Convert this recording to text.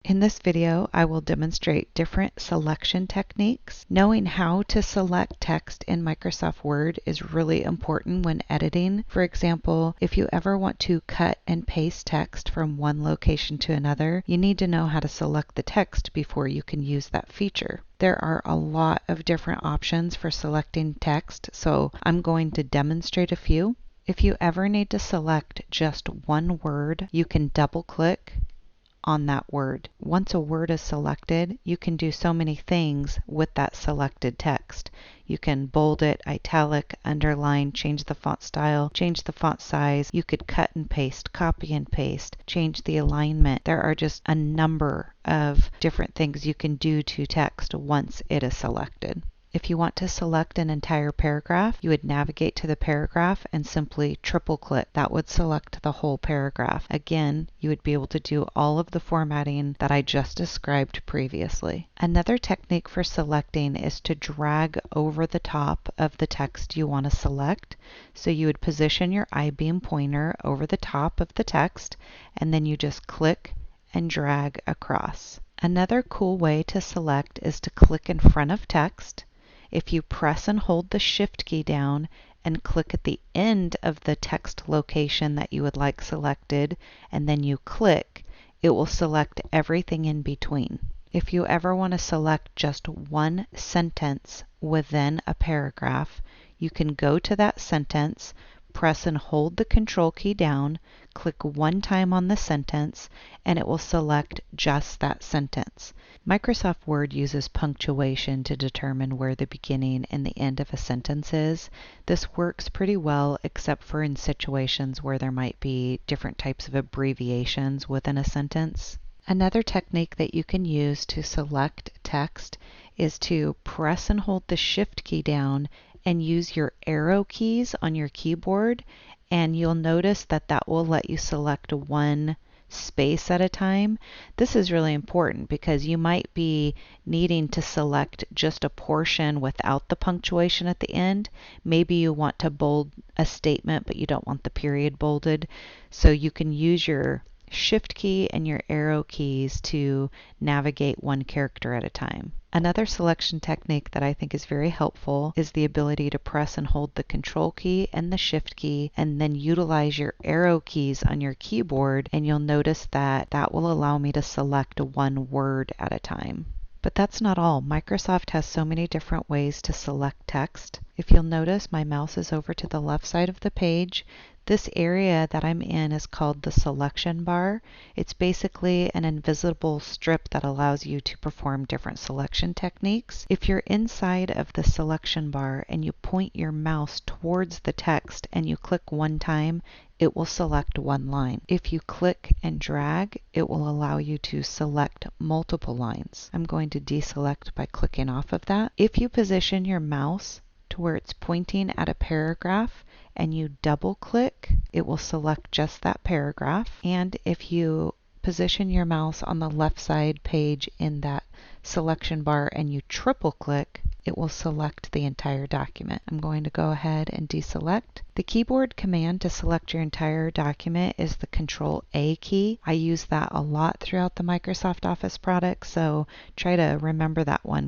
In this video, I will demonstrate different selection techniques. Knowing how to select text in Microsoft Word is really important when editing. For example, if you ever want to cut and paste text from one location to another, you need to know how to select the text before you can use that feature. There are a lot of different options for selecting text, so I'm going to demonstrate a few. If you ever need to select just one word, you can double-click on that word. Once a word is selected, you can do so many things with that selected text. You can bold it, italic, underline, change the font style, change the font size. You could cut and paste, copy and paste, change the alignment. There are just a number of different things you can do to text once it is selected. If you want to select an entire paragraph, you would navigate to the paragraph and simply triple click. That would select the whole paragraph. Again, you would be able to do all of the formatting that I just described previously. Another technique for selecting is to drag over the top of the text you want to select. So you would position your I-beam pointer over the top of the text, and then you just click and drag across. Another cool way to select is to click in front of text. If you press and hold the Shift key down and click at the end of the text location that you would like selected, and then you click, it will select everything in between. If you ever want to select just one sentence within a paragraph, you can go to that sentence, press and hold the Control key down, click one time on the sentence, and it will select just that sentence. Microsoft Word uses punctuation to determine where the beginning and the end of a sentence is. This works pretty well, except for in situations where there might be different types of abbreviations within a sentence. Another technique that you can use to select text is to press and hold the Shift key down and use your arrow keys on your keyboard, and you'll notice that that will let you select one space at a time. This is really important because you might be needing to select just a portion without the punctuation at the end. Maybe you want to bold a statement, but you don't want the period bolded. So you can use your Shift key and your arrow keys to navigate one character at a time. Another selection technique that I think is very helpful is the ability to press and hold the Control key and the Shift key and then utilize your arrow keys on your keyboard, and you'll notice that that will allow me to select one word at a time. But that's not all. Microsoft has so many different ways to select text. If you'll notice, my mouse is over to the left side of the page. This area that I'm in is called the selection bar. It's basically an invisible strip that allows you to perform different selection techniques. If you're inside of the selection bar and you point your mouse towards the text and you click one time, it will select one line. If you click and drag, it will allow you to select multiple lines. I'm going to deselect by clicking off of that. If you position your mouse to where it's pointing at a paragraph and you double click, it will select just that paragraph. And if you position your mouse on the left side page in that selection bar and you triple click, it will select the entire document. I'm going to go ahead and deselect. The keyboard command to select your entire document is the Control A key. I use that a lot throughout the Microsoft Office products, so try to remember that one